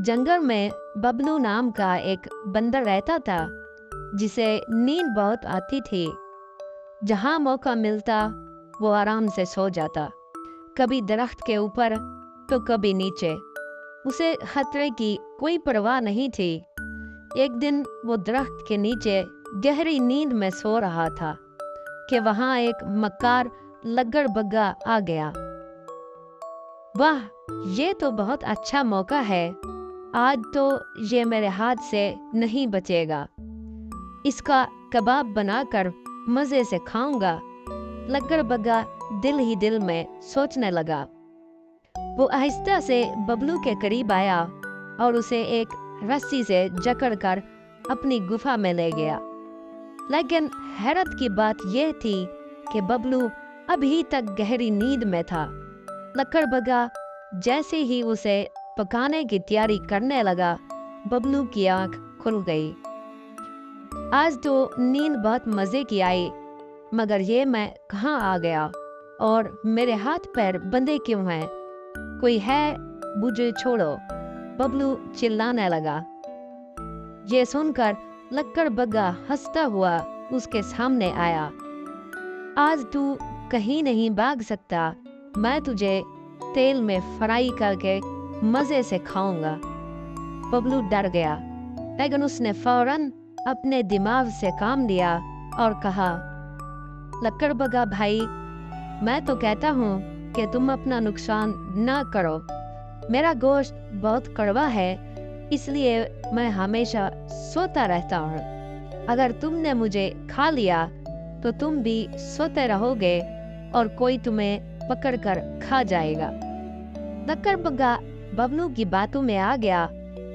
जंगल में बबलू नाम का एक बंदर रहता था जिसे नींद बहुत आती थी। जहाँ मौका मिलता वो आराम से सो जाता, कभी दरख्त के ऊपर तो कभी नीचे। उसे खतरे की कोई परवाह नहीं थी। एक दिन वो दरख्त के नीचे गहरी नींद में सो रहा था कि वहाँ एक मक्कार लग्गड़बग्गा आ गया। वाह, ये तो बहुत अच्छा मौका है, आज तो ये मेरे हाथ से नहीं बचेगा। इसका कबाब बनाकर मज़े से खाऊंगा, लग्गड़बग्गा दिल ही दिल में सोचने लगा। वो आहिस्ता से बबलू के करीब आया और उसे एक रस्सी से जकड़कर अपनी गुफा में ले गया। लेकिन हैरत की बात यह थी कि बबलू अभी तक गहरी नींद में था। लग्गड़बग्गा जैसे ही उसे पकाने की तैयारी करने लगा, बबलू की आंख खुल गई। आज तो नींद बहुत मजे की आई, मगर ये मैं कहाँ आ गया और मेरे हाथ पैर बंधे क्यों हैं? कोई है, मुझे छोड़ो, बबलू चिल्लाने लगा। ये सुनकर लग्गड़बग्गा हंसता हुआ उसके सामने आया। आज तू कहीं नहीं भाग सकता, मैं तुझे तेल में फ्राई करके मजे से खाऊंगा। बबलू डर गया, लेकिन उसने फौरन अपने दिमाग से काम लिया और कहा, लग्गड़बग्गा भाई, मैं तो कहता हूँ कि तुम अपना नुकसान ना करो। मेरा गोश्त बहुत कड़वा है, इसलिए मैं हमेशा सोता रहता हूँ। अगर तुमने मुझे खा लिया तो तुम भी सोते रहोगे और कोई तुम्हें पकड़कर खा जाएगा। लग्गड़बग्गा बबलू की बातों में आ गया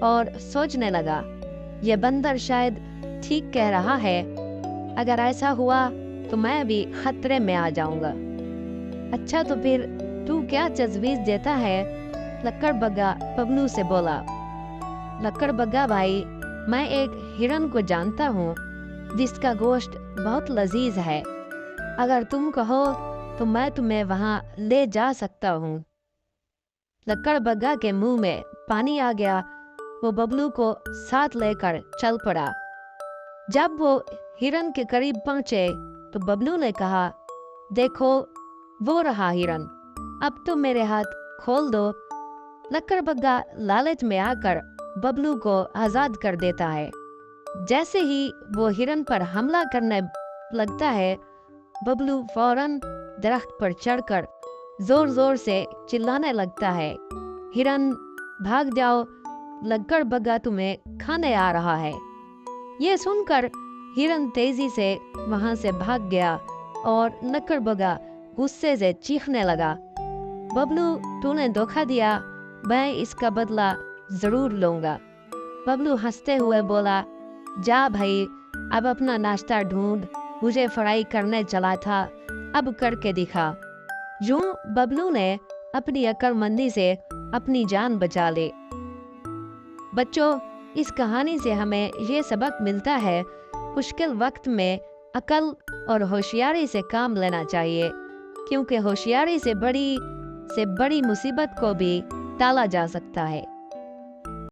और सोचने लगा, यह बंदर शायद ठीक कह रहा है। अगर ऐसा हुआ तो मैं भी खतरे में आ जाऊंगा। अच्छा, तो फिर तू क्या तजवीज़ देता है? लग्गड़बग्गा बबलू से बोला। लग्गड़बग्गा भाई, मैं एक हिरन को जानता हूँ जिसका गोश्त बहुत लजीज है। अगर तुम कहो तो मैं तुम्हें वहाँ ले जा सकता हूँ। लग्गड़बग्गा के मुंह में पानी आ गया। वो बबलू को साथ लेकर चल पड़ा। जब वो हिरन के करीब पहुंचे तो बबलू ने कहा, देखो, वो रहा हिरन, अब तो मेरे हाथ खोल दो। लग्गड़बग्गा लालच में आकर बबलू को आजाद कर देता है। जैसे ही वो हिरन पर हमला करने लगता है, बबलू फौरन दरख्त पर चढ़कर जोर जोर से चिल्लाने लगता है, हिरन भाग जाओ, लग्गड़बग्गा तुम्हें खाने आ रहा है। ये सुनकर हिरन तेजी से वहां से भाग गया और लग्गड़बग्गा गुस्से से चीखने लगा, बबलू, तूने धोखा दिया, मैं इसका बदला जरूर लूंगा। बबलू हंसते हुए बोला, जा भाई, अब अपना नाश्ता ढूंढ, मुझे फ्राई करने चला था, अब करके दिखा। यूं बबलू ने अपनी अक्लमंदी से अपनी जान बचा ली। बच्चों, इस कहानी से हमें ये सबक मिलता है, मुश्किल वक्त में अकल और होशियारी से काम लेना चाहिए, क्योंकि होशियारी से बड़ी मुसीबत को भी टाला जा सकता है।